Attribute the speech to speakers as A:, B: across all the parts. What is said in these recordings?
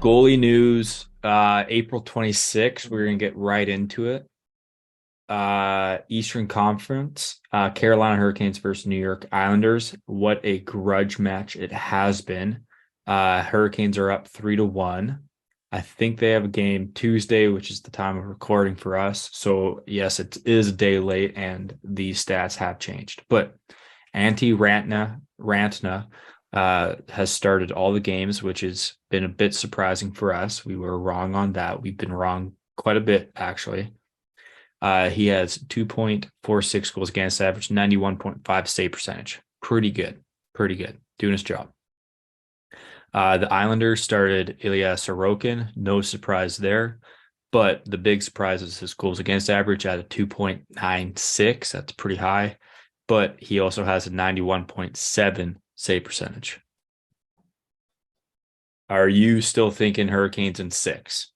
A: Goalie news, April 26th. We're gonna get right into it. Eastern Conference, Carolina Hurricanes versus New York Islanders. What a grudge match it has been. Hurricanes are up 3-1. I think they have a game Tuesday, which is the time of recording for us. So yes, it is a day late, and these stats have changed. But Rantna has started all the games, which has been a bit surprising for us. We were wrong on that. We've been wrong quite a bit, actually. He has 2.46 goals against average, 91.5 save percentage. Pretty good. Pretty good. Doing his job. The Islanders started Ilya Sorokin. No surprise there. But the big surprise is his goals against average at a 2.96. That's pretty high. But he also has a 91.7 save percentage. Are you still thinking Hurricanes in six?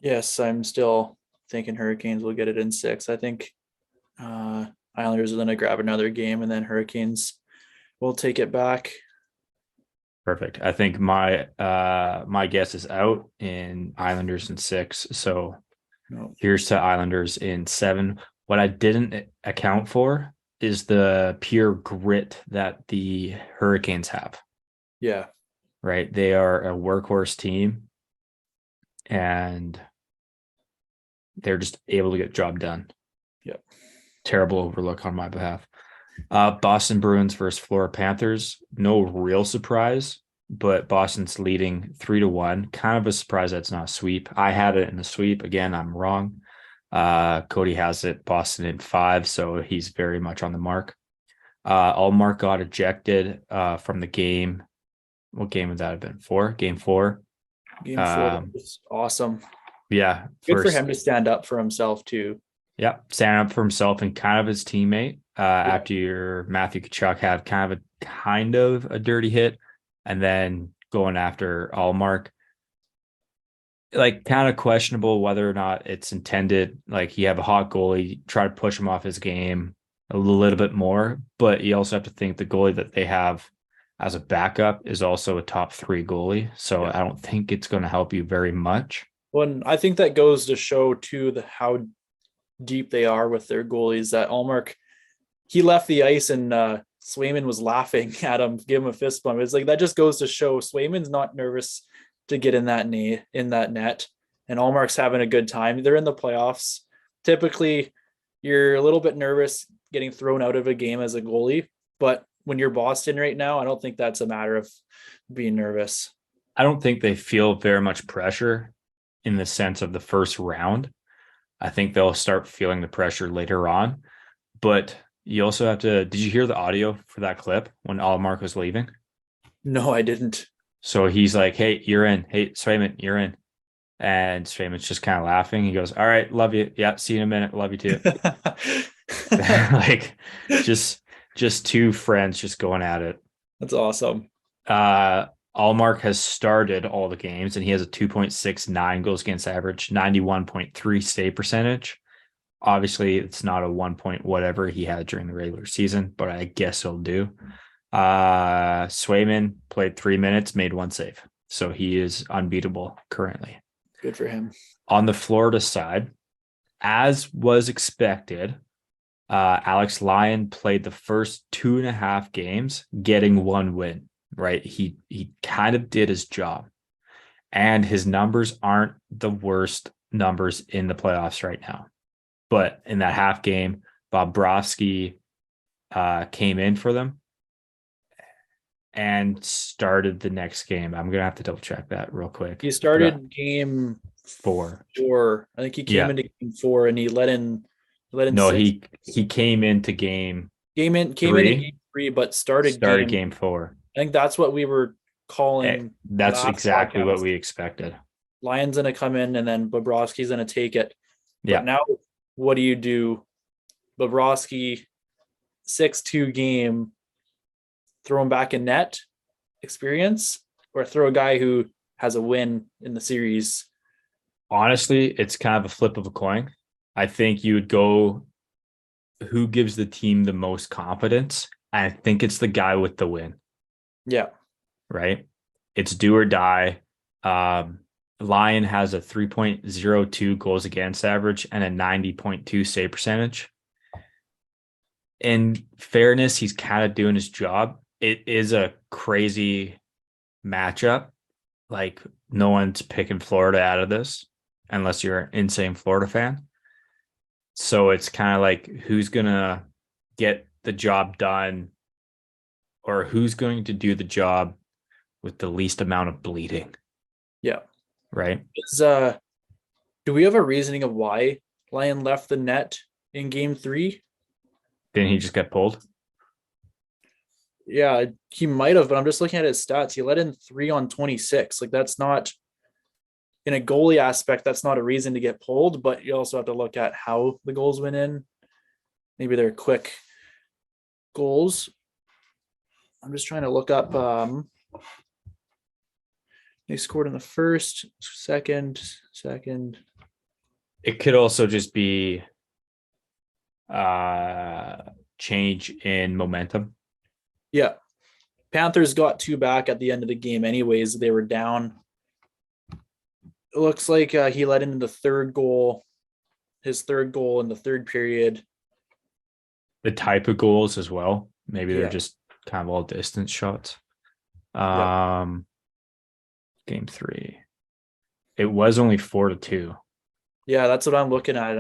B: Yes, I'm still thinking Hurricanes will get it in six. I think Islanders are going to grab another game, and then Hurricanes will take it back.
A: Perfect. I think my guess is out in Islanders in six. So
B: No.
A: here's to Islanders in seven. What I didn't account for is the pure grit that the Hurricanes have,
B: Yeah,
A: right? They are a workhorse team and they're just able to get the job done.
B: yeah.
A: Terrible overlook on my behalf. Boston Bruins versus Florida Panthers. No real surprise, but Boston's leading 3-1. Kind of a surprise that's not a sweep. I had it in a sweep. Again, I'm wrong. Cody has it Boston in 5, so he's very much on the mark. Allmark got ejected from the game. What game would that have been? 4? Game 4.
B: Game four was awesome.
A: Yeah,
B: Good for
A: first.
B: him to stand up for himself too.
A: Yeah, standing up for himself and kind of his teammate.
B: Yeah.
A: After your Matthew Tkachuk had kind of a dirty hit, and then going after Allmark, like kind of questionable whether or not it's intended. Like you have a hot goalie, try to push him off his game a little bit more, but you also have to think the goalie that they have as a backup is also a top 3 goalie. So
B: Yeah.
A: I don't think it's going to help you very much.
B: Well, and I think that goes to show too how deep they are with their goalies. That Allmark, he left the ice and Swayman was laughing at him, give him a fist bump. It's like that just goes to show Swayman's not nervous to get in that net, and Allmark's having a good time. They're in the playoffs. Typically, you're a little bit nervous getting thrown out of a game as a goalie, but when you're Boston right now, I don't think that's a matter of being nervous.
A: I don't think they feel very much pressure in the sense of the first round. I think they'll start feeling the pressure later on. But you also have to. Did you hear the audio for that clip when Allmark was leaving?
B: No, I didn't.
A: So he's like, "Hey, you're in. Hey, Swayman, you're in." And Swayman's just kind of laughing. He goes, "All right, love you. Yeah, see you in a minute. Love you too." Like, just just two friends just going at it.
B: That's awesome.
A: Uh, Allmark has started all the games and he has a 2.69 goals against average, 91.3 save percentage. Obviously, it's not a 1 point whatever he had during the regular season, but I guess he'll do. Swayman played 3 minutes, made 1 save. So he is unbeatable currently.
B: Good for him.
A: On the Florida side, as was expected, Alex Lyon played the first 2.5 games, getting 1 win. Right, he kind of did his job, and his numbers aren't the worst numbers in the playoffs right now. But in that half game, Bobrovsky came in for them and started the next game. I'm gonna have to double check that real quick.
B: He
A: But
B: started game
A: 4,
B: 4. I think he came
A: yeah,
B: into game 4 and he let in
A: no,
B: 6.
A: he came into game
B: Came into
A: three,
B: game 3, but started
A: started
B: game.
A: game 4.
B: I think that's what we were calling
A: That's
B: last
A: exactly what
B: podcast.
A: we expected.
B: Lyon's gonna come in and then Bobrovsky's gonna take it. But
A: Yeah,
B: now what do? Bobrovsky 6-2 game, throw him back in net experience, or throw a guy who has a win in the series?
A: honestly, it's kind of a flip of a coin. I think you would go who gives the team the most confidence. I think it's the guy with the win,
B: Yeah.
A: right? It's do or die. Lion has a 3.02 goals against average and a 90.2 save percentage. In fairness, he's kind of doing his job. It is a crazy matchup. Like, no one's picking Florida out of this unless you're an insane Florida fan. So it's kind of like who's going to get the job done or who's going to do the job with the least amount of bleeding,
B: Yeah.
A: right?
B: Do we have a reasoning of why Lion left the net in game 3?
A: Didn't he just get pulled?
B: Yeah, he might have, but I'm just looking at his stats. He let in 3 on 26. Like, that's not, in a goalie aspect, that's not a reason to get pulled, but you also have to look at how the goals went in. Maybe they're quick goals. I'm just trying to look up. They scored in the first, second.
A: It could also just be change in momentum.
B: Yeah. Panthers got 2 back at the end of the game anyways. They were down. It looks like he let in the third goal, his third goal in the third period.
A: The type of goals as well. Maybe they're
B: Yeah.
A: just kind of all distance shots.
B: Yep.
A: Game 3. It was only 4-2.
B: Yeah, that's what I'm looking at.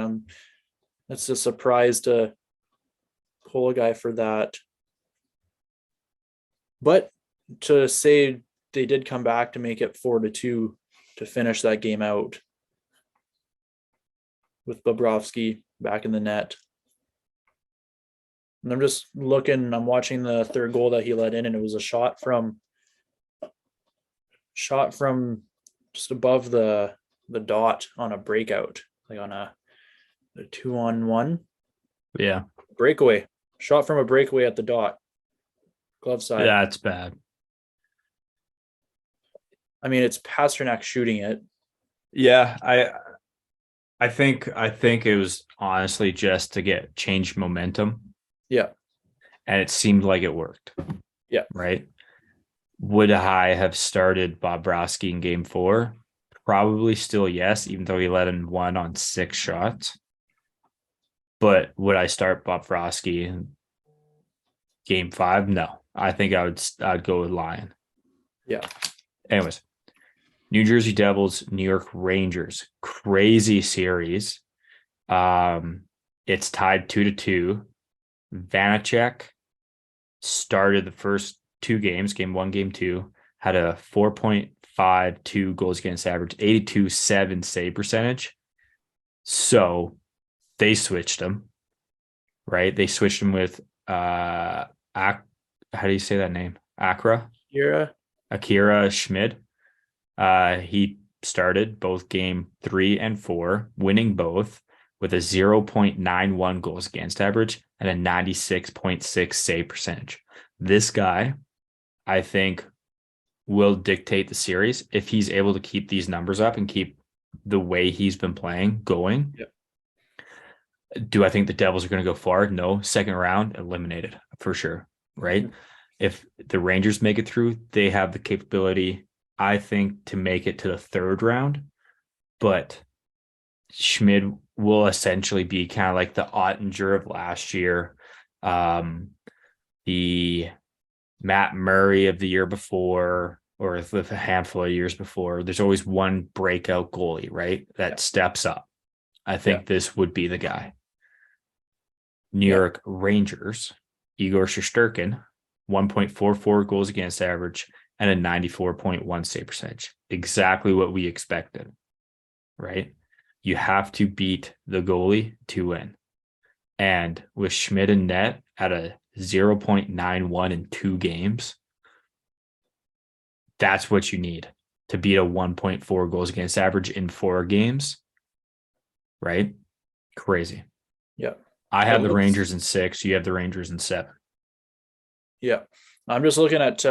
B: That's a surprise to pull a guy for that. But to say they did come back to make it 4-2 to finish that game out with Bobrovsky back in the net. And I'm just looking, I'm watching the third goal that he let in, and it was a shot from just above the dot on a breakout, like on a 2-on-1
A: Yeah.
B: breakaway. Shot from a breakaway at the dot. Glove side.
A: Yeah, it's bad.
B: I mean, it's Pasternak shooting it.
A: Yeah, I think it was honestly just to get change momentum.
B: Yeah.
A: And it seemed like it worked.
B: Yeah.
A: Right. Would I have started Bobrovsky in game 4? Probably still yes, even though he let in 1 on 6 shots. But would I start Bobrovsky in game 5? No. I think I'd go with Lion.
B: Yeah.
A: Anyways, New Jersey Devils, New York Rangers, crazy series. It's tied 2-2. Vanacek started the first 2 games, game 1, game 2, had a 4.52 goals against average, 82.7 save percentage. So they switched him, right? They switched him with how do you say that name? Akira Schmid. He started both game 3 and 4, winning both with a 0.91 goals against average and a 96.6 save percentage. This guy, I think, will dictate the series if he's able to keep these numbers up and keep the way he's been playing going.
B: Yep.
A: Do I think the Devils are going to go far? No. Second round, eliminated for sure, right? Mm-hmm. If the Rangers make it through, they have the capability, I think, to make it to the third round. But Schmid will essentially be kind of like the Ottinger of last year, the Matt Murray of the year before, or with a handful of years before. There's always one breakout goalie, right? That steps up. I think this would be the guy. New York Rangers, Igor Shesterkin, 1.44 goals against average and a 94.1 save percentage. Exactly what we expected, right? You have to beat the goalie to win. And with Schmidt and net at a 0.91 in 2 games, that's what you need to beat a 1.4 goals against average in 4 games, right? Crazy.
B: Yeah.
A: I have the Rangers in 6. You have the Rangers in 7.
B: Yeah. I'm just looking at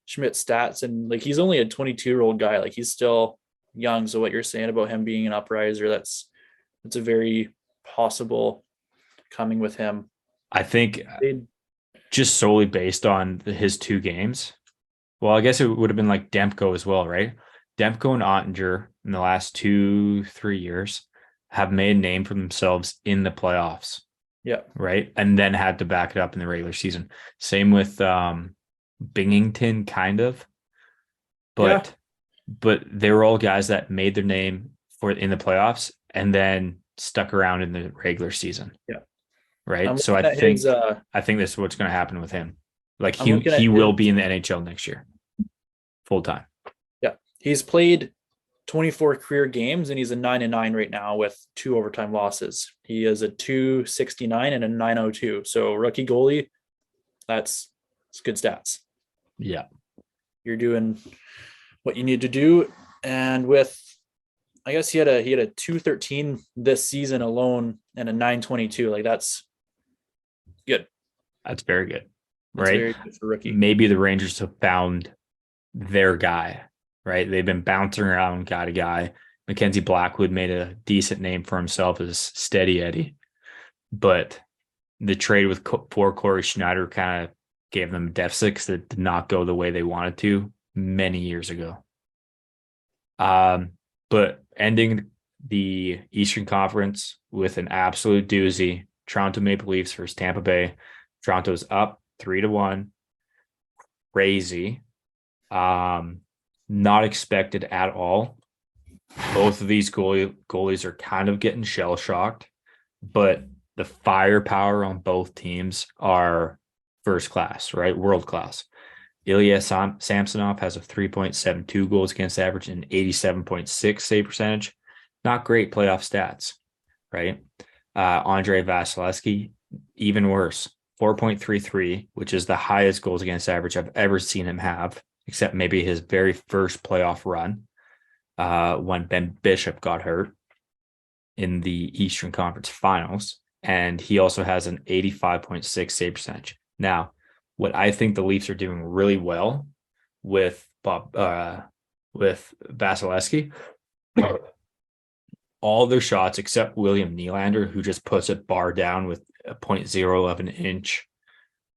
B: Schmidt's stats, and like, he's only a 22-year-old guy. Like, he's still young. So what you're saying about him being an upriser, that's a very possible coming with him.
A: I think just solely based on his 2 games. Well, I guess it would have been like Demko as well, right? Demko and Ottinger in the last 2, 3 years have made a name for themselves in the playoffs,
B: Yeah.
A: right? And then had to back it up in the regular season. Same with Binghamton, kind of,
B: Yeah.
A: but they were all guys that made their name for in the playoffs and then stuck around in the regular season,
B: Yeah. I'm
A: right? So
B: looking at his
A: I think this is what's going to happen with him. Like
B: I'm looking at
A: he will be
B: his
A: in the NHL next year, full time.
B: yeah. He's played 24 career games and he's a 9-9 right now with 2 overtime losses. He is a 269 and a 902. So rookie goalie, it's good stats.
A: Yeah,
B: You're doing what you need to do. And with I guess he had a 213 this season alone and a 922. Like that's good.
A: that's very good,
B: That's
A: right?
B: very good for rookie.
A: Maybe the Rangers have found their guy, right? They've been bouncing around guy to guy. Mackenzie Blackwood made a decent name for himself as Steady Eddie, but the trade with for Corey Schneider kind of gave them a deficit because it did not go the way they wanted to many years ago. But ending the Eastern Conference with an absolute doozy, Toronto Maple Leafs versus Tampa Bay. Toronto's up 3-1. Crazy. Not expected at all. Both of these goalies are kind of getting shell shocked, but the firepower on both teams are first class, right? World class. Ilya Samsonov has a 3.72 goals against average and 87.6 save percentage. Not great playoff stats, right? Andrei Vasilevsky, even worse, 4.33, which is the highest goals against average I've ever seen him have, except maybe his very first playoff run when Ben Bishop got hurt in the Eastern Conference Finals. And he also has an 85.6 save percentage. Now, what I think the Leafs are doing really well with Vasilevsky, all their shots except William Nylander, who just puts it bar down with a 0.011 inch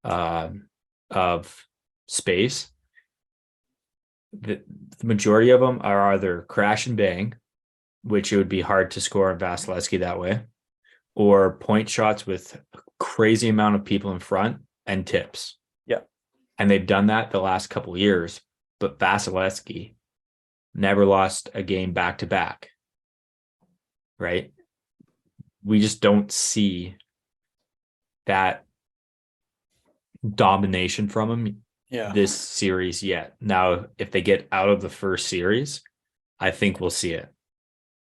A: of space. The majority of them are either crash and bang, which it would be hard to score on Vasilevsky that way, or point shots with a crazy amount of people in front and tips.
B: Yeah.
A: And they've done that the last couple of years, but Vasilevsky never lost a game back to back. Right? We just don't see that domination from him this series yet. Now, if they get out of the first series, I think we'll see it.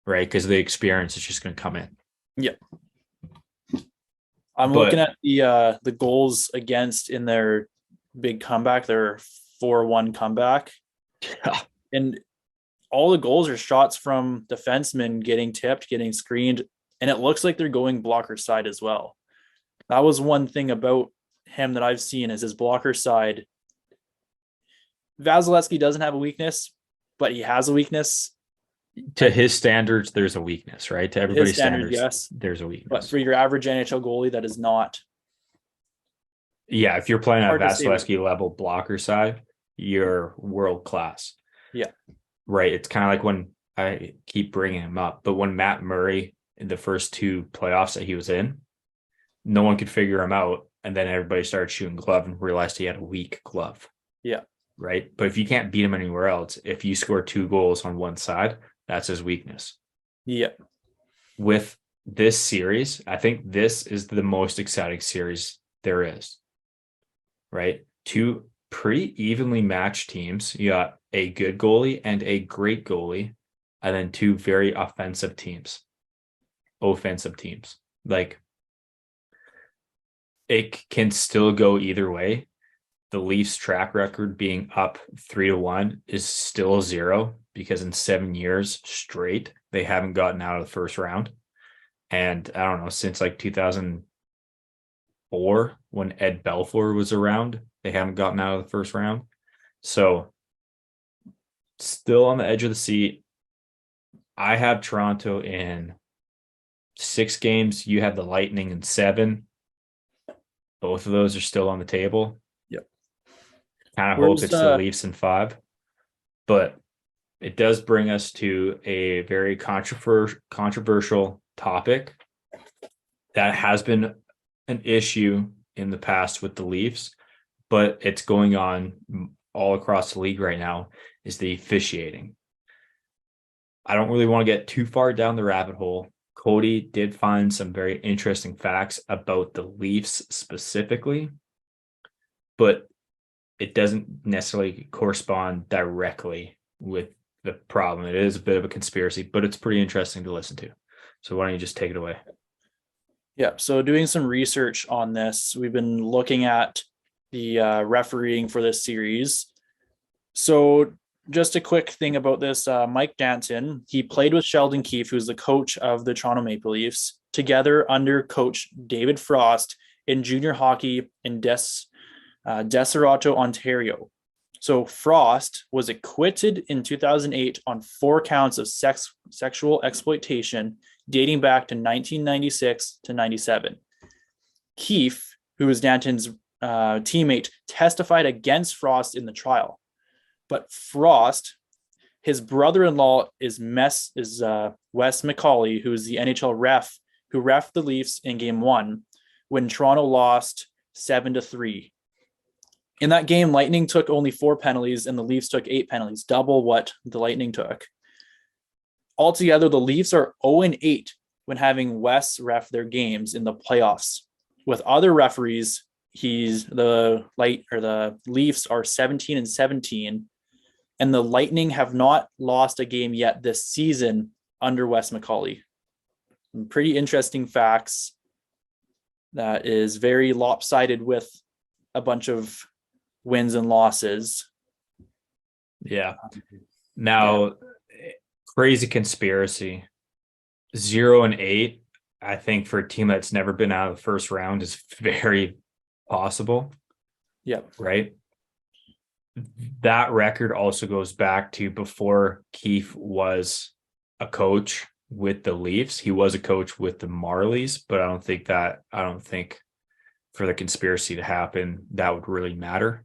A: Right? Because the experience is just going to come in.
B: Yeah. I'm looking at the goals against in their big comeback, their 4-1 comeback.
A: Yeah.
B: And all the goals are shots from defensemen getting tipped, getting screened, and it looks like they're going blocker side as well. That was one thing about him that I've seen is his blocker side. Vasilevsky doesn't have a weakness, but he has a weakness.
A: To his standards, there's a weakness, right? To everybody's standards, yes, there's a weakness.
B: But for your average NHL goalie, that is not.
A: Yeah, if you're playing on Vasilevsky level blocker side, you're world class.
B: Yeah.
A: Right. It's kind of like when I keep bringing him up, but when Matt Murray in the first 2 playoffs that he was in, no one could figure him out. And then everybody started shooting glove and realized he had a weak glove.
B: Yeah.
A: Right. But if you can't beat him anywhere else, if you score 2 goals on one side, that's his weakness.
B: Yeah.
A: With this series, I think this is the most exciting series there is. Right. 2 pretty evenly matched teams. You got a good goalie and a great goalie, and then 2 very offensive teams. Like, it can still go either way. The Leafs track record being up 3-1 is still 0 because in 7 years straight, they haven't gotten out of the first round. And I don't know, since like 2004, when Ed Belfour was around, they haven't gotten out of the first round. So still on the edge of the seat. I have Toronto in 6 games. You have the Lightning in 7. Both of those are still on the table.
B: Yep.
A: Kind of hope
B: Where's
A: it's the Leafs in 5, but it does bring us to a very controversial topic that has been an issue in the past with the Leafs, but it's going on all across the league right now, is the officiating. I don't really want to get too far down the rabbit hole. Cody did find some very interesting facts about the Leafs specifically, but it doesn't necessarily correspond directly with the problem. It is a bit of a conspiracy, but it's pretty interesting to listen to. So why don't you just take it away?
B: Yeah, so doing some research on this, we've been looking at the refereeing for this series. So just a quick thing about this, Mike Danton, he played with Sheldon Keefe, who's the coach of the Toronto Maple Leafs, together under coach David Frost in junior hockey in Deserato, Ontario. So Frost was acquitted in 2008 on 4 counts of sexual exploitation dating back to 1996 to 97. Keefe, who was Danton's teammate, testified against Frost in the trial. But Frost, his brother-in-law is Wes McCauley, who is the NHL ref who reffed the Leafs in Game 1 when Toronto lost 7-3. In that game, Lightning took only 4 penalties and the Leafs took 8 penalties, double what the Lightning took. Altogether, the Leafs are 0-8 when having Wes ref their games in the playoffs. With other referees, the Leafs are 17-17, and the Lightning have not lost a game yet this season under Wes McCauley. Some pretty interesting facts. That is very lopsided with a bunch of wins and losses.
A: Yeah. Now, crazy conspiracy. 0-8, I think for a team that's never been out of the first round is very possible.
B: Yep.
A: Right. That record also goes back to before Keefe was a coach with the Leafs. He was a coach with the Marlies, but I don't think for the conspiracy to happen, that would really matter.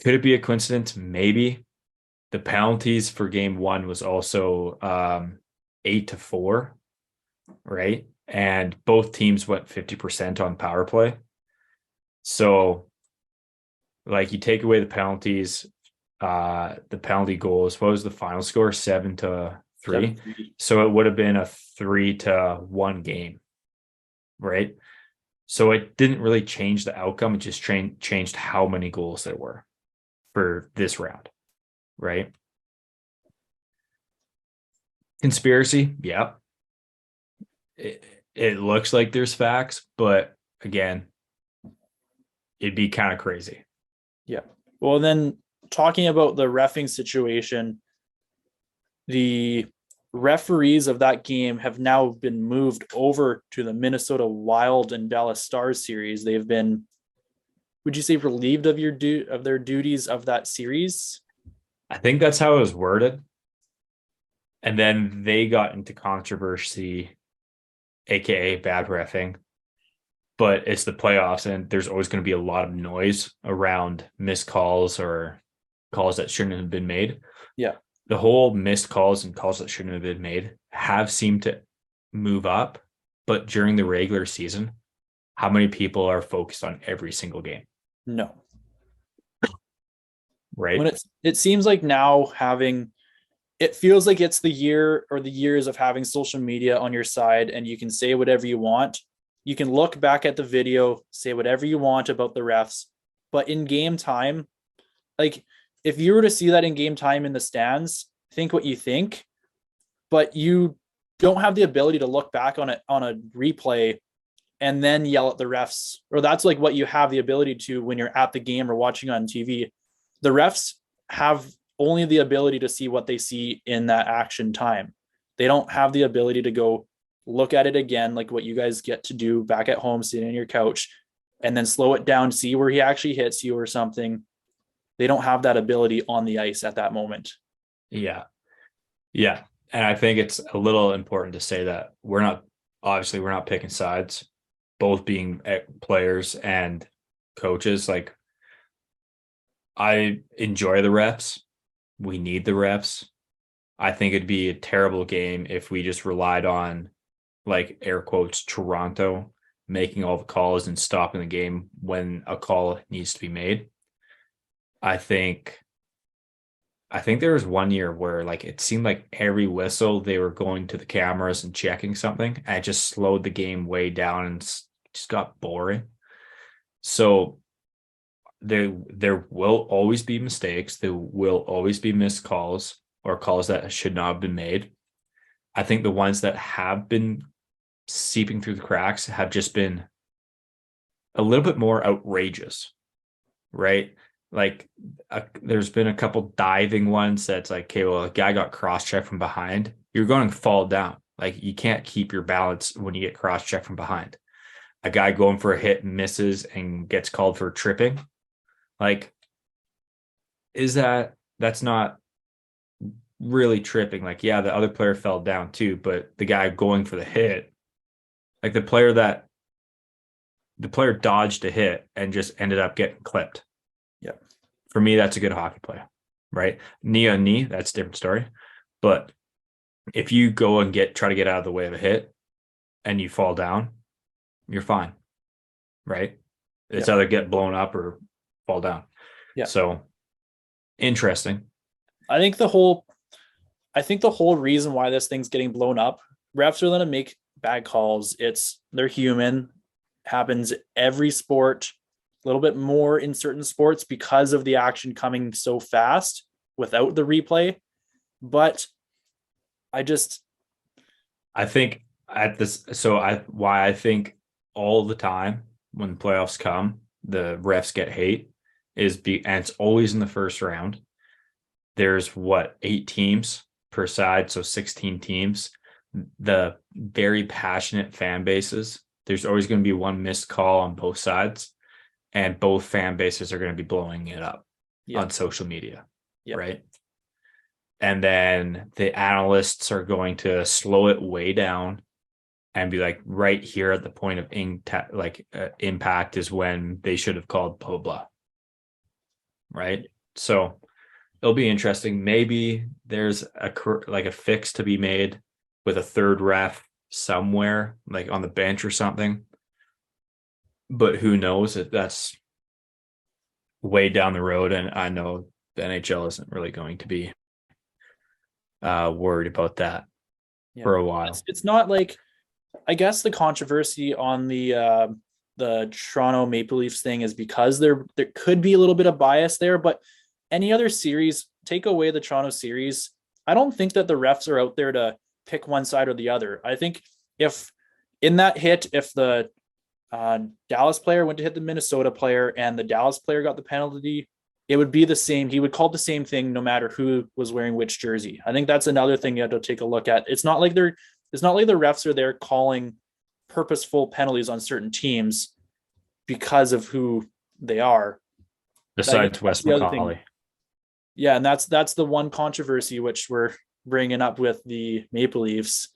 A: Could it be a coincidence? Maybe. The penalties for Game 1 was also 8-4, right? And both teams went 50% on power play. So, like, you take away the penalties, the penalty goals. What was the final score? 7-3.
B: 7-3.
A: So it would have been a 3-1 game, right? So it didn't really change the outcome. It just changed how many goals there were for this round, right? Conspiracy, yeah. It looks like there's facts, but again, it'd be kind of crazy.
B: Yeah. Well, then talking about the reffing situation, the referees of that game have now been moved over to the Minnesota Wild and Dallas Stars series. They've been, would you say, relieved of their duties of that series?
A: I think that's how it was worded. And then they got into controversy, aka bad reffing. But it's the playoffs, and there's always going to be a lot of noise around missed calls or calls that shouldn't have been made.
B: Yeah.
A: The whole missed calls and calls that shouldn't have been made have seemed to move up. But during the regular season, how many people are focused on every single game?
B: No.
A: Right.
B: When it seems like now it feels like it's the year or the years of having social media on your side, and you can say whatever you want. You can look back at the video, say whatever you want about the refs, but in game time, like if you were to see that in game time in the stands, think what you think, but you don't have the ability to look back on a replay and then yell at the refs, or that's like what you have the ability to when you're at the game or watching on TV. The refs have only the ability to see what they see in that action time. They don't have the ability to go look at it again, like what you guys get to do back at home, sitting on your couch, and then slow it down, see where he actually hits you or something. They don't have that ability on the ice at that moment.
A: Yeah. Yeah. And I think it's a little important to say that we're not picking sides, both being players and coaches. Like, I enjoy the reps. We need the reps. I think it'd be a terrible game if we just relied on, like, air quotes, Toronto making all the calls and stopping the game when a call needs to be made. I think there was one year where, like, it seemed like every whistle they were going to the cameras and checking something, and it just slowed the game way down and just got boring. So there will always be mistakes. There will always be missed calls or calls that should not have been made. I think the ones that have been seeping through the cracks have just been a little bit more outrageous, right? Like, there's been a couple diving ones that's like, okay, well, a guy got cross-checked from behind. You're going to fall down. Like, you can't keep your balance when you get cross-checked from behind. A guy going for a hit misses and gets called for tripping. Like, that's not really tripping. Like, yeah, the other player fell down too, but the guy going for the hit, like, the player dodged a hit and just ended up getting clipped.
B: Yeah.
A: For me, that's a good hockey play, right? Knee on knee, that's a different story. But if you go and try to get out of the way of a hit and you fall down, you're fine, right? It's either get blown up or fall down.
B: Yeah.
A: So interesting.
B: I think the whole reason why this thing's getting blown up, refs are going to make bad calls. They're human. Happens every sport, a little bit more in certain sports because of the action coming so fast without the replay. But I think why I think all the time when playoffs come, the refs get hate and it's always in the first round. There's 8 teams per side, so 16 teams. The very passionate fan bases, there's always going to be one missed call on both sides, and both fan bases are going to be blowing it up on social media, right? And then the analysts are going to slow it way down and be like, right here at the point of impact is when they should have called blah, blah, blah. Right? So it'll be interesting. Maybe there's a fix to be made with a third ref somewhere, like on the bench or something. But who knows? That's way down the road, and I know the NHL isn't really going to be worried about that for a while. It's not like, I guess the controversy on the Toronto Maple Leafs thing is because there could be a little bit of bias there, but any other series, take away the Toronto series, I don't think that the refs are out there to pick one side or the other. I think if in that hit, if the Dallas player went to hit the Minnesota player and the Dallas player got the penalty, it would be the same. He would call the same thing no matter who was wearing which jersey. I think that's another thing you have to take a look at. It's not like the refs are there calling purposeful penalties on certain teams because of who they are.
A: Besides Wes McCauley.
B: Yeah, and that's the one controversy which we're bringing up with the Maple Leafs.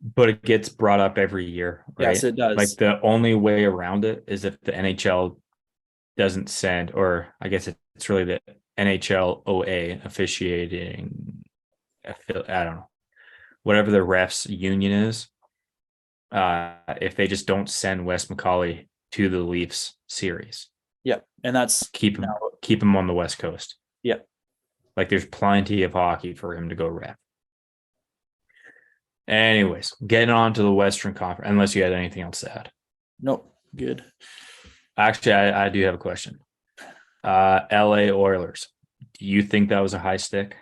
A: But it gets brought up every year, right?
B: Yes, it does.
A: Like, the only way around it is if the NHL doesn't send, or I guess it's really the NHL OA officiating, I don't know, whatever the refs union is, if they just don't send Wes McCauley to the Leafs series.
B: Yeah, and that's
A: keep him on the West Coast.
B: Yeah.
A: Like, there's plenty of hockey for him to go ref. Anyways, getting on to the Western Conference, unless you had anything else to add.
B: Nope, good.
A: Actually, I do have a question. LA Oilers. Do you think that was a high stick?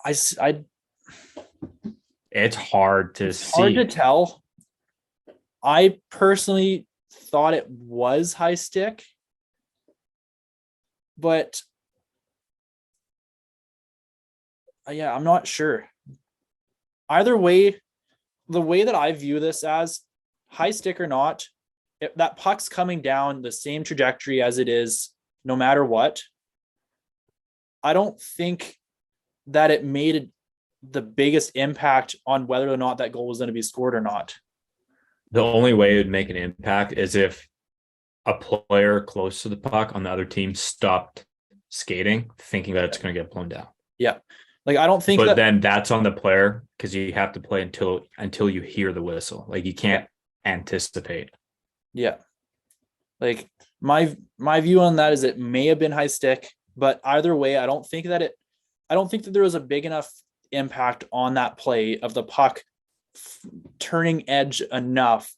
A: It's hard to see.
B: Hard to tell. I personally thought it was high stick, but yeah, I'm not sure. Either way, the way that I view this as high stick or not, if that puck's coming down the same trajectory as it is, no matter what, I don't think that it made the biggest impact on whether or not that goal was going to be scored or not.
A: The only way it would make an impact is if a player close to the puck on the other team stopped skating, thinking that it's going to get blown down.
B: Yeah. Like, I don't think
A: But
B: that.
A: then that's on the player because you have to play until you hear the whistle. Like you can't anticipate.
B: Yeah. Like my view on that is it may have been high stick, but either way, I don't think that there was a big enough impact on that play of the puck turning edge enough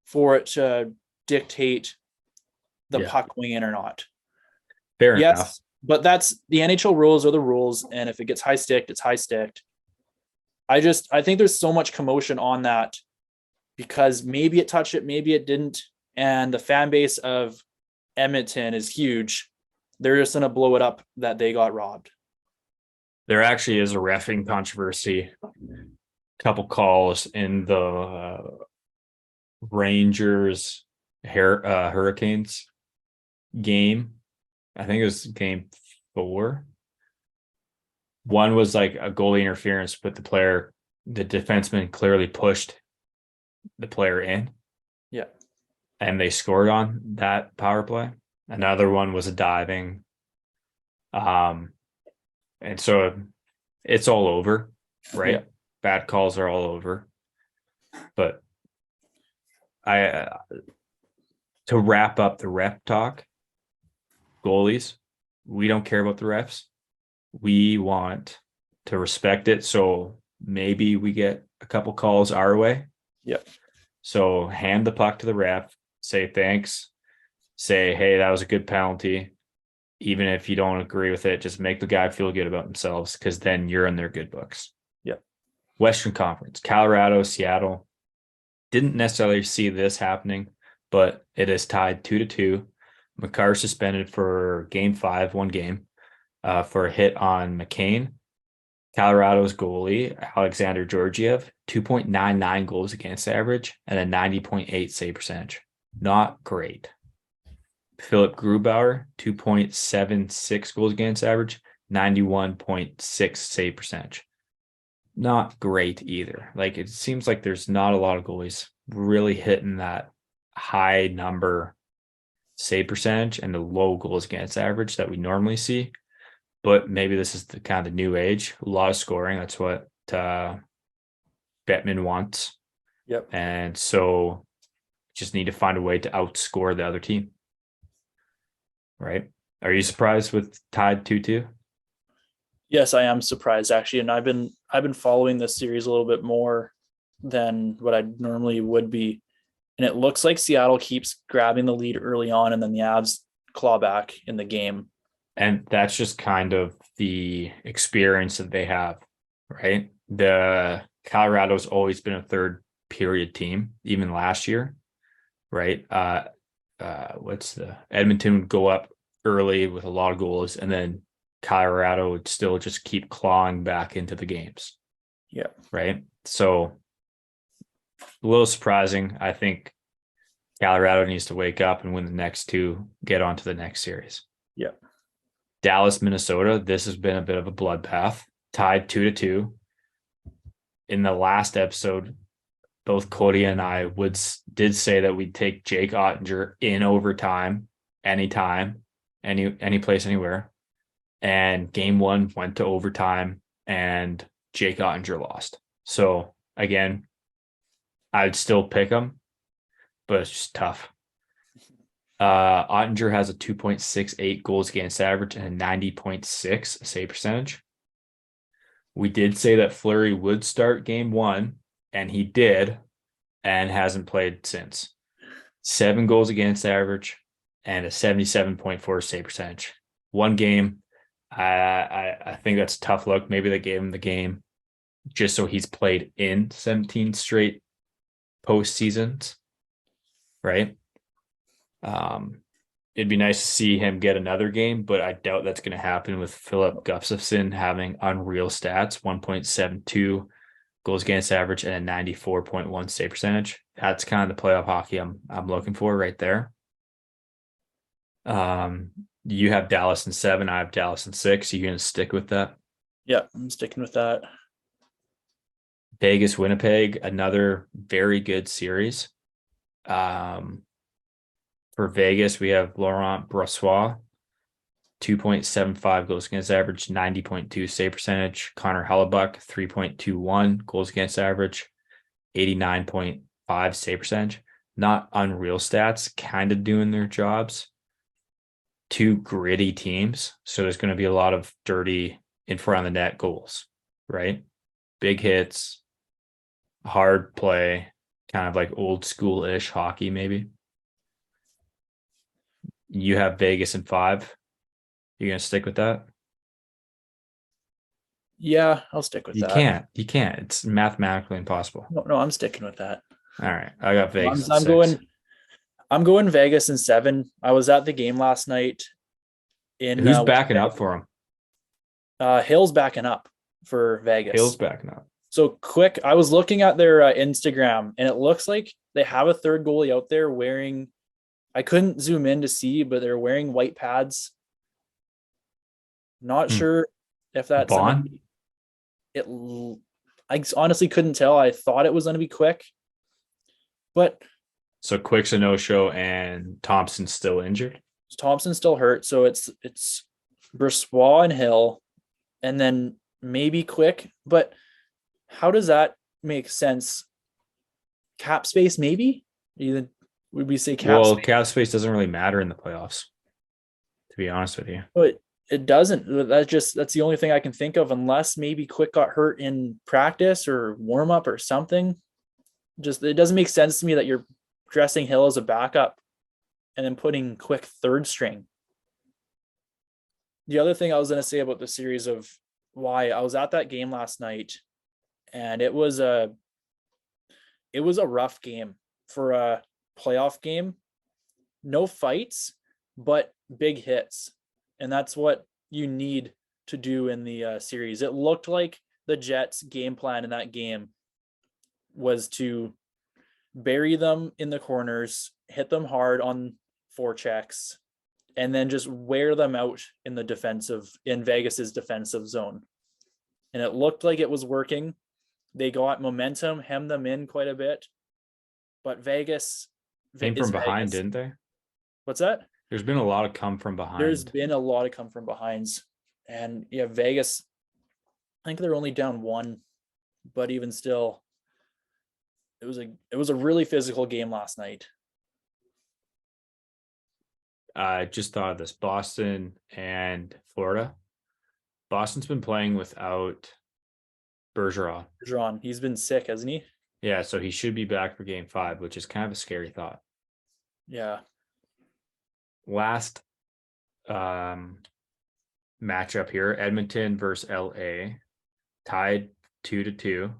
B: for it to dictate the puck going in or not.
A: Fair enough.
B: Yes, but that's the NHL rules are the rules, and if it gets high sticked, it's high sticked. I think there's so much commotion on that because maybe it touched it, maybe it didn't, and the fan base of Edmonton is huge. They're just gonna blow it up that they got robbed.
A: There actually is a reffing controversy. Couple calls in the Rangers Hurricanes game. I think it was game 4. One was like a goalie interference, but the defenseman clearly pushed the player in.
B: Yeah.
A: And they scored on that power play. Another one was a diving. And so it's all over, right?
B: Yeah.
A: Bad calls are all over. But to wrap up the ref talk, goalies, we don't care about the refs. We want to respect it. So maybe we get a couple calls our way.
B: Yep.
A: So hand the puck to the ref, say thanks, say, hey, that was a good penalty. Even if you don't agree with it, just make the guy feel good about themselves because then you're in their good books.
B: Yep.
A: Western Conference, Colorado, Seattle. Didn't necessarily see this happening, but it is tied 2-2. McCarr suspended for game 5, one game, for a hit on McCain. Colorado's goalie, Alexander Georgiev, 2.99 goals against average and a 90.8 save percentage. Not great. Philip Grubauer, 2.76 goals against average, 91.6 save percentage. Not great either. Like it seems like there's not a lot of goalies really hitting that high number save percentage and the low goals against average that we normally see. But maybe this is the kind of the new age. A lot of scoring. That's what Bettman wants.
B: Yep.
A: And so just need to find a way to outscore the other team. Right? Are you surprised with tied 2-2?
B: Yes, I am surprised actually, and I've been following this series a little bit more than what I normally would be, and it looks like Seattle keeps grabbing the lead early on, and then the Avs claw back in the game.
A: And that's just kind of the experience that they have, right? The Colorado's always been a third period team, even last year, right? Edmonton would go up early with a lot of goals, and then Colorado would still just keep clawing back into the games.
B: Yeah.
A: Right. So a little surprising. I think Colorado needs to wake up and win the next 2, get on to the next series.
B: Yeah.
A: Dallas, Minnesota. This has been a bit of a bloodbath, tied 2-2. In the last episode, both Cody and I did say that we'd take Jake Ottinger in overtime, anytime, any place, anywhere. And game 1 went to overtime and Jake Ottinger lost. So again, I'd still pick him, but it's just tough. Ottinger has a 2.68 goals against average and a 90.6 save percentage. We did say that Fleury would start game 1, and he did, and hasn't played since. 7 goals against average and a 77.4 save percentage. One game. I think that's a tough look. Maybe they gave him the game just so he's played in 17 straight postseasons, right? It'd be nice to see him get another game, but I doubt that's going to happen with Philip Gustafsson having unreal stats, 1.72 goals against average and a 94.1 save percentage. That's kind of the playoff hockey I'm looking for right there. You have Dallas in 7. I have Dallas in 6. Are you going to stick with that?
B: Yeah, I'm sticking with that.
A: Vegas, Winnipeg, another very good series. For Vegas, we have Laurent Brossoit, 2.75 goals against average, 90.2 save percentage. Connor Hellebuck, 3.21 goals against average, 89.5 save percentage. Not unreal stats, kind of doing their jobs. Two gritty teams. So there's going to be a lot of dirty in front of the net goals, right? Big hits, hard play, kind of like old school-ish hockey, maybe. You have Vegas in 5. You gonna stick with that?
B: Yeah, I'll stick with
A: You
B: that.
A: can't. You can't. It's mathematically impossible.
B: No, I'm sticking with that.
A: All right. I got Vegas
B: I'm,
A: in
B: I'm
A: 6.
B: going. I'm going Vegas in 7. I was at the game last night in
A: Who's backing up for him?
B: Hill's backing up for
A: Hill's
B: Vegas.
A: backing up.
B: So quick, I was looking at their Instagram, and it looks like they have a third goalie out there wearing. I couldn't zoom in to see, but they're wearing white pads. Not sure if that's
A: Vaughn?
B: it. I honestly couldn't tell. I thought it was going to be Quick, but
A: So Quick's a no-show and Thompson's still injured.
B: Thompson's still hurt. So it's Brossoit and Hill, and then maybe Quick. But how does that make sense? Cap space, maybe? Either would we say cap
A: Well,
B: space?
A: cap space doesn't really matter in the playoffs, to be honest with you.
B: But it doesn't. That's the only thing I can think of, unless maybe Quick got hurt in practice or warm up or something. Just it doesn't make sense to me that you're dressing Hill as a backup and then putting Quick third string. The other thing I was going to say about the series of why I was at that game last night, and it was a rough game for a playoff game. No fights, but big hits. And that's what you need to do in the series. It looked like the Jets' game plan in that game was to bury them in the corners, hit them hard on forechecks, and then just wear them out in Vegas's defensive zone. And it looked like it was working. They got momentum, hemmed them in quite a bit. But Vegas
A: Came from behind,
B: Vegas.
A: didn't they?
B: What's that?
A: There's been a lot of come from behind.
B: There's been a lot of come from behinds. And yeah, Vegas, I think they're only down 1, but even still, it was a really physical game last night.
A: I just thought of this. Boston and Florida. Boston's been playing without Bergeron.
B: He's been sick, hasn't he?
A: Yeah, so he should be back for game 5, which is kind of a scary thought.
B: Yeah.
A: Last matchup here, Edmonton versus LA, tied 2-2.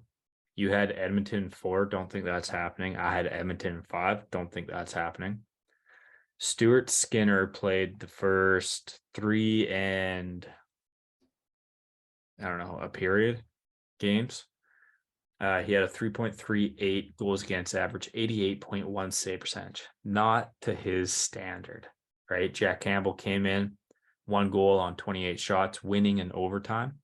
A: You had Edmonton 4. Don't think that's happening. I had Edmonton 5. Don't think that's happening. Stuart Skinner played the first 3 and a period games. He had a 3.38 goals against average, 88.1 save percentage. Not to his standard, right? Jack Campbell came in, 1 goal on 28 shots, winning in overtime.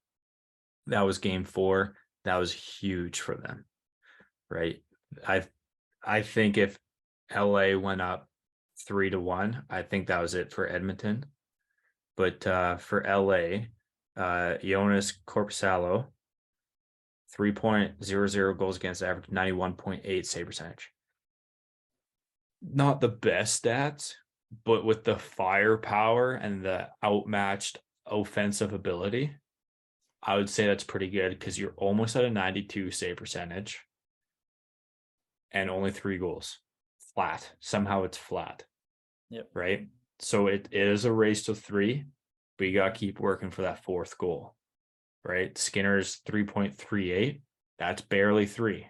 A: That was game 4. That was huge for them, right? I think if LA went up 3-1, I think that was it for Edmonton. But for LA, Jonas Korpisalo, 3.00 goals against average, 91.8 save percentage. Not the best stats, but with the firepower and the outmatched offensive ability, I would say that's pretty good because you're almost at a 92 save percentage and only 3 goals. Flat. Somehow it's flat.
B: Yep.
A: Right? So it is a race to 3, but you got to keep working for that 4th goal. Right? Skinner's 3.38. That's barely 3.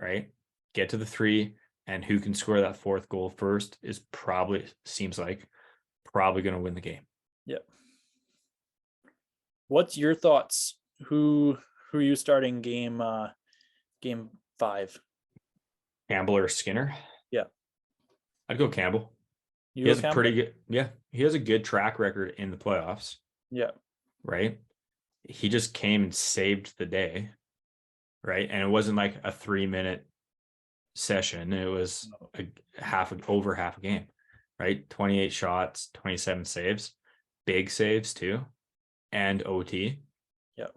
A: Right? Get to the 3, and who can score that 4th goal first is probably going to win the game.
B: Yep. What's your thoughts? Who are you starting game 5?
A: Campbell or Skinner?
B: Yeah.
A: I'd go Campbell. He has a pretty good, he has a good track record in the playoffs.
B: Yeah.
A: Right? He just came and saved the day. Right? And it wasn't like a 3-minute session. It was over half a game. right? 28 shots, 27 saves, big saves too, and OT.
B: Yeah.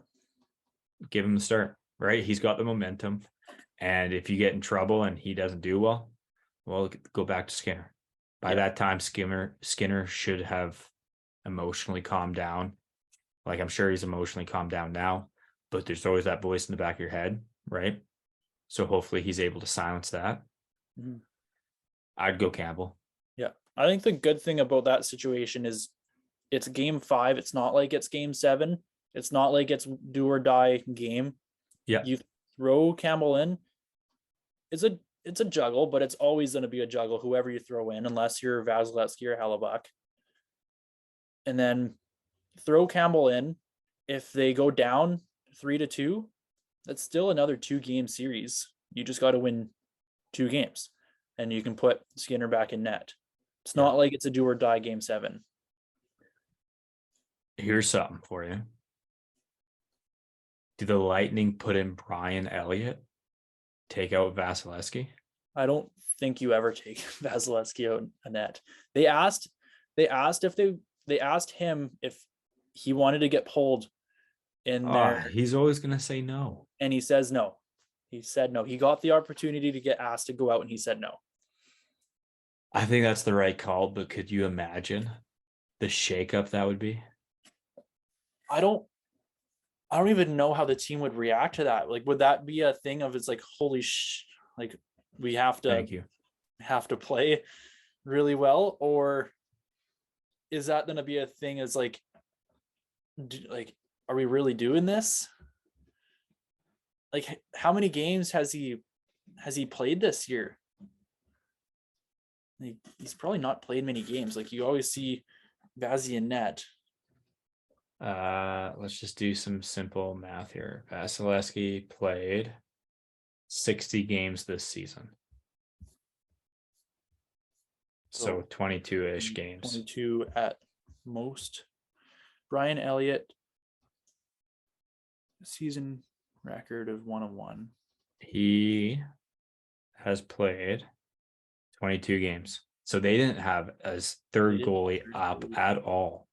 A: Give him the start, right? He's got the momentum. And if you get in trouble and he doesn't do well, go back to Skinner. By that time, Skinner should have emotionally calmed down. Like, I'm sure he's emotionally calmed down now, but there's always that voice in the back of your head, right? So hopefully he's able to silence that.
B: Mm-hmm.
A: I'd go Campbell.
B: Yeah. I think the good thing about that situation is it's game 5. It's not like it's game 7. It's not like it's do or die game.
A: Yeah.
B: You throw Campbell in. It's a juggle, but it's always going to be a juggle, whoever you throw in, unless you're Vasilevsky or Hellebuck. And then throw Campbell in. If they go down 3-2, that's still another 2-game series. You just got to win 2 games, and you can put Skinner back in net. It's not like it's a do or die game 7.
A: Here's something for you. Do the Lightning put in Brian Elliott? Take out Vasilevsky?
B: I don't think you ever take Vasilevsky out a net. They asked him if he wanted to get pulled in there.
A: He's always gonna say no.
B: And he says no. He said no. He got the opportunity to get asked to go out and he said no.
A: I think that's the right call, but could you imagine the shakeup that would be?
B: I don't even know how the team would react to that. Like, would that be a thing of it's like, holy like we have to play really well, or is that going to be a thing as like are we really doing this? Like, how many games has he played this year? Like, he's probably not played many games. Like, you always see Vazzy in net.
A: Let's just do some simple math here. Vasilevsky played 60 games this season. So 22-ish games.
B: 22 at most. Brian Elliott, season record of 1-1.
A: He has played 22 games. So they didn't have as third goalie up at all.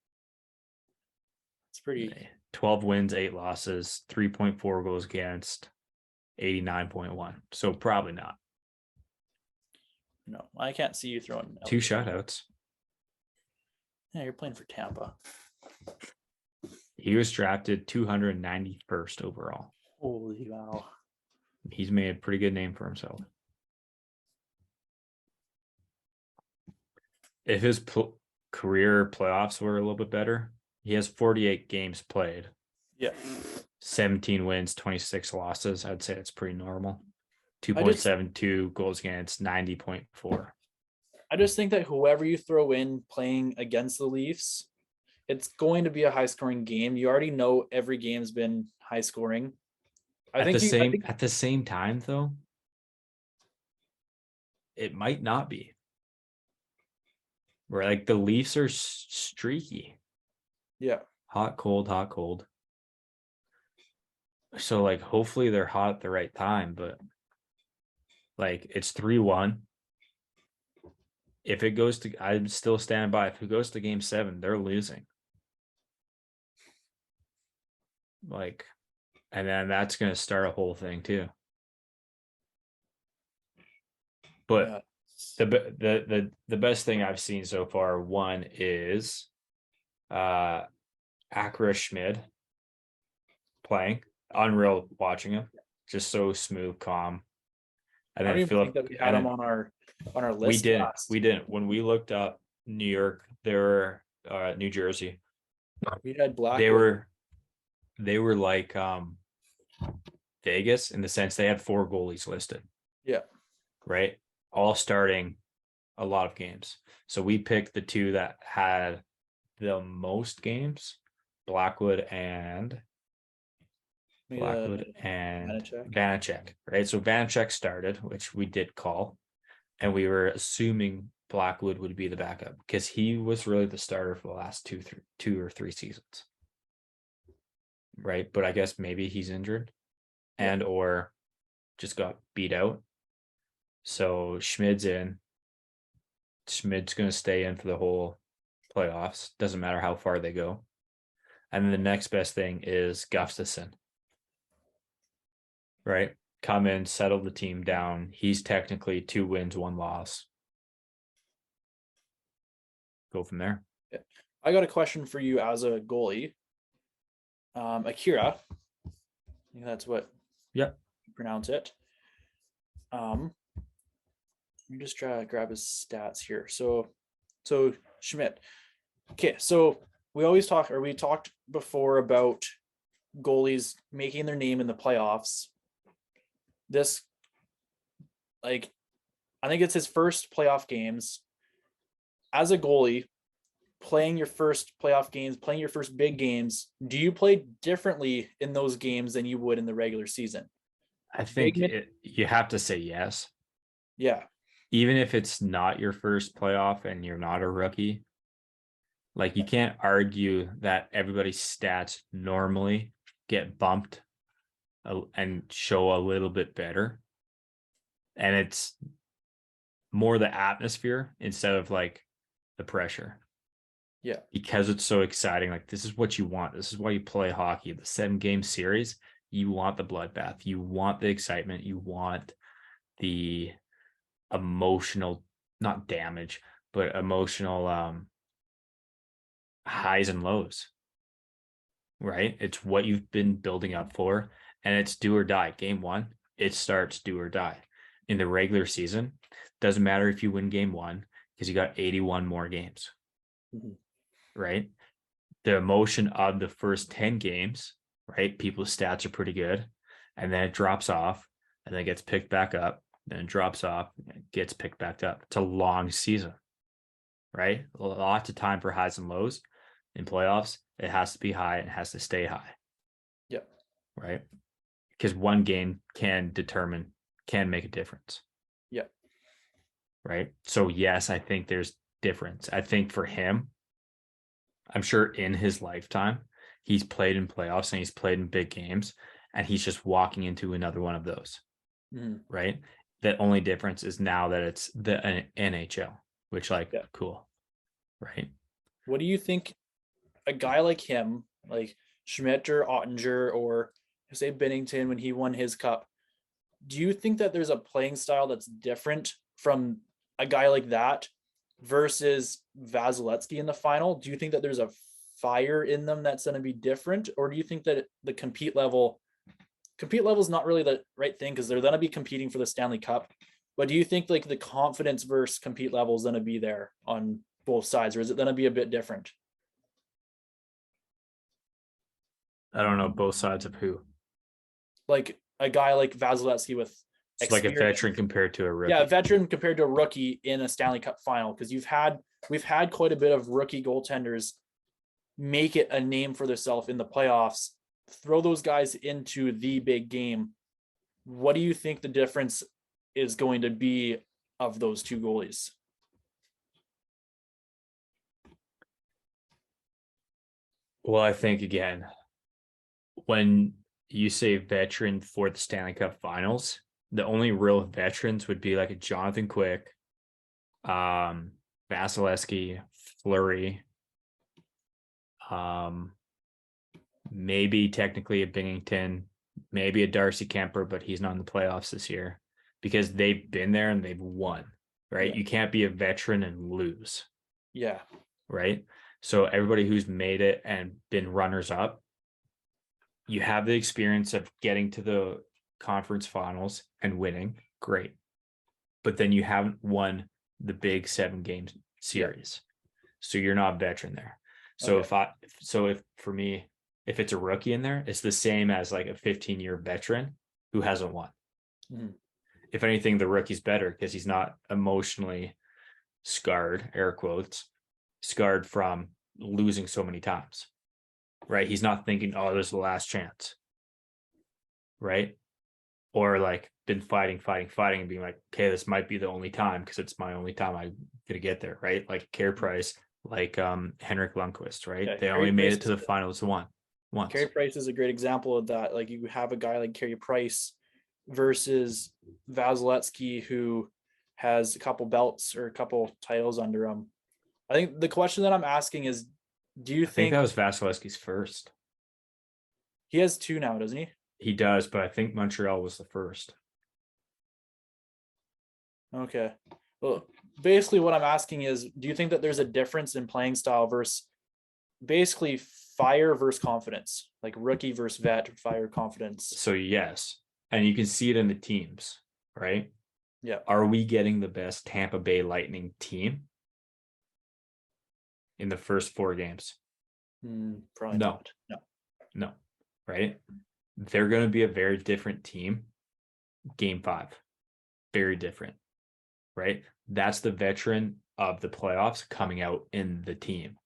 B: It's pretty.
A: 12 wins, 8 losses, 3.4 goals against, 89.1. So probably not.
B: No, I can't see you throwing
A: 2 shutouts.
B: Yeah, you're playing for Tampa.
A: He was drafted 291st overall.
B: Holy wow.
A: He's made a pretty good name for himself. If his career playoffs were a little bit better, he has 48 games played.
B: Yeah.
A: 17 wins, 26 losses. I'd say that's pretty normal. 2.72 goals against, 90.4.
B: I just think that whoever you throw in playing against the Leafs, it's going to be a high scoring game. You already know every game's been high scoring.
A: At the same time, though, it might not be. Where like the Leafs are streaky.
B: Yeah.
A: Hot, cold, hot, cold. So like hopefully they're hot at the right time, but like it's 3-1. If it goes to, I'm still standing by. If it goes to game 7, they're losing. Like, and then that's going to start a whole thing too. But the best thing I've seen so far, one is Akra Schmid playing. Unreal watching him. Just so smooth, calm. And then Philip,
B: think that we had him on our list.
A: We didn't. When we looked up New York, they were New Jersey.
B: We had Blackwood.
A: They were like Vegas in the sense they had 4 goalies listed.
B: Yeah.
A: Right. All starting a lot of games. So we picked the 2 that had the most games, Blackwood and Vanacek, right? So Vanacek started, which we did call, and we were assuming Blackwood would be the backup because he was really the starter for the last 2 or 3 seasons, right? But I guess maybe he's injured and or just got beat out. So Schmid's in. Schmidt's going to stay in for the whole playoffs. Doesn't matter how far they go. And then the next best thing is Gustafsson, right? Come in, settle the team down. He's technically 2 wins, 1 loss. Go from there.
B: I got a question for you as a goalie. Akira, I think that's what
A: you
B: pronounce it. Let me just try to grab his stats here. So Schmidt. Okay, so we talked before about goalies making their name in the playoffs. This, like, I think it's his first playoff games. As a goalie, playing your first playoff games, playing your first big games, do you play differently in those games than you would in the regular season?
A: I think you have to say yes.
B: Yeah.
A: Even if it's not your first playoff and you're not a rookie, like you can't argue that everybody's stats normally get bumped and show a little bit better. And it's more the atmosphere instead of like the pressure.
B: Yeah.
A: Because it's so exciting. Like, this is what you want. This is why you play hockey. The 7-game series, you want the bloodbath. You want the excitement. You want the emotional, not damage, but emotional highs and lows, right? It's what you've been building up for, and it's do or die. Game 1, it starts do or die. In the regular season, doesn't matter if you win game 1 because you got 81 more games, right? The emotion of the first 10 games, right? People's stats are pretty good, and then it drops off, and then it gets picked back up, then it drops off, and it gets picked back up. It's a long season, right? Lots of time for highs and lows. In playoffs, it has to be high and it has to stay high.
B: Yeah.
A: Right? Because one game can make a difference.
B: Yeah.
A: Right? So yes, I think there's difference. I think for him, I'm sure in his lifetime, he's played in playoffs and he's played in big games, and he's just walking into another one of those. Right? The only difference is now that it's the NHL, which cool. Right?
B: What do you think a guy like him, like Schmidt or Ottinger or say Bennington when he won his cup, do you think that there's a playing style that's different from a guy like that versus Vasilevsky in the final? Do you think that there's a fire in them that's going to be different? Or do you think that the compete level is not really the right thing because they're going to be competing for the Stanley Cup? But do you think like the confidence versus compete level is going to be there on both sides, or is it going to be a bit different?
A: I don't know both sides of who.
B: Like a guy like Vasilevsky with
A: it's like a veteran compared to a rookie.
B: Yeah, a veteran compared to a rookie in a Stanley Cup final, because we've had quite a bit of rookie goaltenders make it a name for themselves in the playoffs. Throw those guys into the big game. What do you think the difference is going to be of those two goalies?
A: Well, I think again, when you say veteran for the Stanley Cup Finals, the only real veterans would be like a Jonathan Quick, Vasilevsky, Fleury, maybe technically a Bennington, maybe a Darcy Kemper, but he's not in the playoffs this year because they've been there and they've won, right? Yeah. You can't be a veteran and lose.
B: Yeah.
A: Right. So everybody who's made it and been runners up, you have the experience of getting to the conference finals and winning. Great. But then you haven't won the big 7-game series. Yeah. So you're not a veteran there. So okay. if for me, if it's a rookie in there, it's the same as like a 15-year veteran who hasn't won. Mm-hmm. If anything, the rookie's better because he's not emotionally scarred, air quotes, scarred from losing so many times, right? He's not thinking, oh, this is the last chance, right? Or like been fighting and being like, okay, this might be the only time because it's my only time I'm gonna get there, right? Like Carey Price, like Henrik Lundqvist, right? Yeah, they only made it to the finals once.
B: Carey Price is a great example of that. Like you have a guy like Carey Price versus Vasilevsky, who has a couple belts or a couple titles under him. I think the question that I'm asking is, do you
A: I think
B: think
A: that was Vasilevsky's first.
B: he has 2 now, doesn't he?
A: He does, but I think Montreal was the first.
B: Okay. Well, basically what I'm asking is, do you think that there's a difference in playing style versus basically fire versus confidence, like rookie versus vet, fire, confidence?
A: So yes, and you can see it in the teams, right?
B: Yeah.
A: Are we getting the best Tampa Bay Lightning team in the first 4 games?
B: Probably
A: No.
B: not. No.
A: No, right? They're going to be a very different team. Game 5, very different, right? That's the veteran of the playoffs coming out in the team,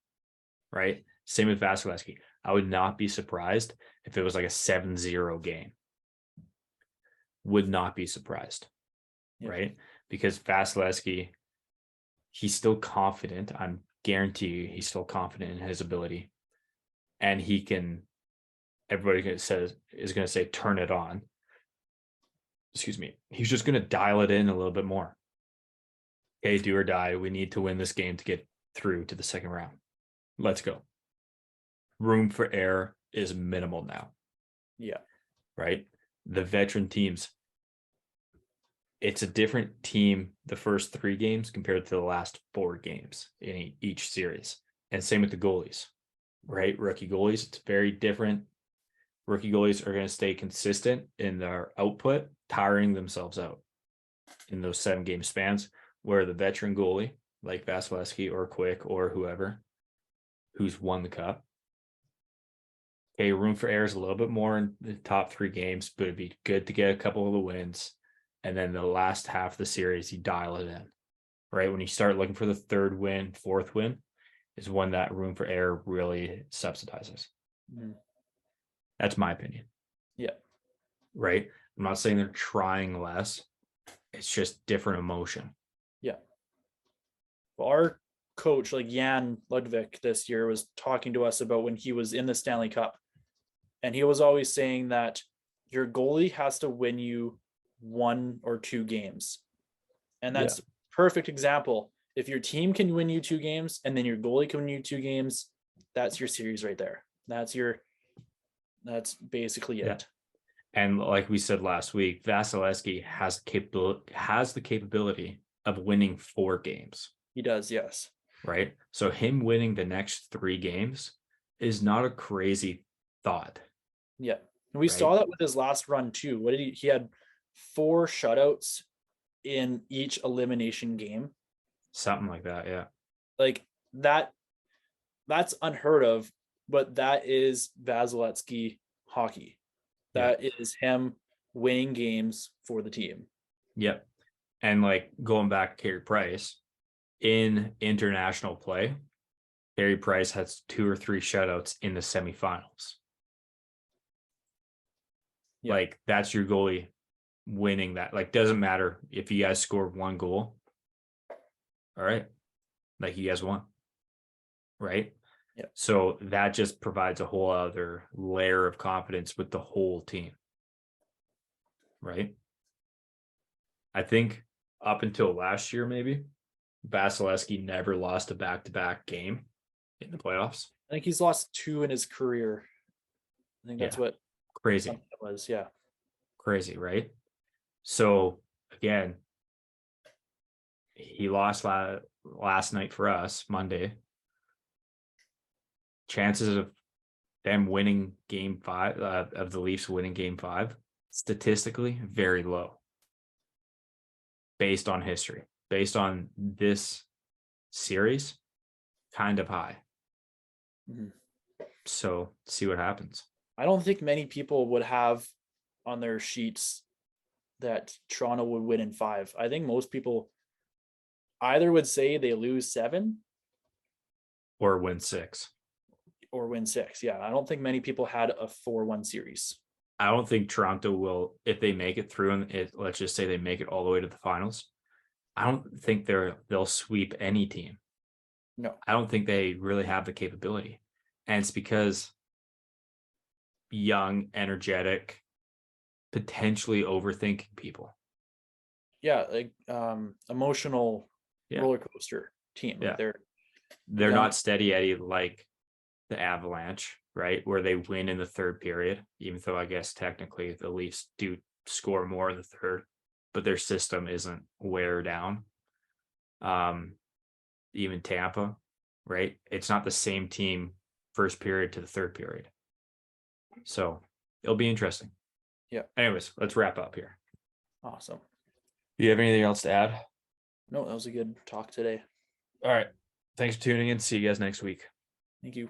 A: right? Same with Vasilevsky. I would not be surprised if it was like a 7-0 game. Would not be surprised, right? Because Vasilevsky, he's still confident. I'm guarantee you he's still confident in his ability. And he can, everybody says is going to say, turn it on. Excuse me. He's just going to dial it in a little bit more. Okay, do or die. We need to win this game to get through to the second round. Let's go. Room for error is minimal now.
B: Yeah.
A: Right? The veteran teams, it's a different team the first 3 games compared to the last 4 games in each series. And same with the goalies, right? Rookie goalies, it's very different. Rookie goalies are going to stay consistent in their output, tiring themselves out in those 7-game spans, where the veteran goalie, like Vasilevsky or Quick or whoever, who's won the cup, okay, room for error is a little bit more in the top 3 games, but it'd be good to get a couple of the wins. And then the last half of the series, you dial it in, right? When you start looking for the 3rd win, 4th win, is when that room for error really subsidizes. That's my opinion.
B: Yeah.
A: Right? I'm not saying they're trying less. It's just different emotion.
B: Yeah. Well, our coach, like Jan Ludvig this year, was talking to us about when he was in the Stanley Cup. And he was always saying that your goalie has to win you 1 or 2 games. And that's perfect example. If your team can win you 2 games and then your goalie can win you 2 games, that's your series right there. That's basically it.
A: And like we said last week, Vasilevsky has the capability of winning 4 games.
B: He does, yes.
A: Right? So him winning the next 3 games is not a crazy thought.
B: Yeah. And we saw that with his last run too. What did he had 4 shutouts in each elimination game.
A: Something like that, yeah.
B: Like that's unheard of, but that is Vasilevsky hockey. That is him winning games for the team.
A: Yep. And like going back to Carey Price, in international play, Carey Price has 2 or 3 shutouts in the semifinals. Yep. Like that's your goalie winning that. Like doesn't matter if you guys scored 1 goal. All right. Like you guys won. Right?
B: Yeah.
A: So that just provides a whole other layer of confidence with the whole team. Right? I think up until last year, maybe, Vasilevsky never lost a back-to-back game in the playoffs.
B: I think he's lost 2 in his career. I think that's what
A: crazy
B: it was. Yeah.
A: Crazy, right? So again, he lost last night for us, Monday. Chances of them winning game 5, of the Leafs winning game 5, statistically very low. Based on history, based on this series, kind of high. Mm-hmm. So see what happens.
B: I don't think many people would have on their sheets that Toronto would win in 5. I think most people either would say they lose 7
A: or win 6.
B: Or win 6. Yeah. I don't think many people had a 4-1 series.
A: I don't think Toronto will, if they make it through and let's just say they make it all the way to the finals. I don't think they'll sweep any team.
B: No.
A: I don't think they really have the capability. And it's because young, energetic, potentially overthinking people.
B: yeah, like emotional
A: Yeah.
B: roller coaster team. Like
A: Yeah.
B: they're
A: They're
B: down.
A: not steady Eddie like the Avalanche, right? Where they win in the third period, even though I guess technically the Leafs do score more in the third, but their system isn't wear down. Even Tampa, right? It's not the same team first period to the third period. So it'll be interesting.
B: Yeah.
A: Anyways, let's wrap up here.
B: Awesome.
A: Do you have anything else to add?
B: No, that was a good talk today.
A: All right. Thanks for tuning in. See you guys next week.
B: Thank you.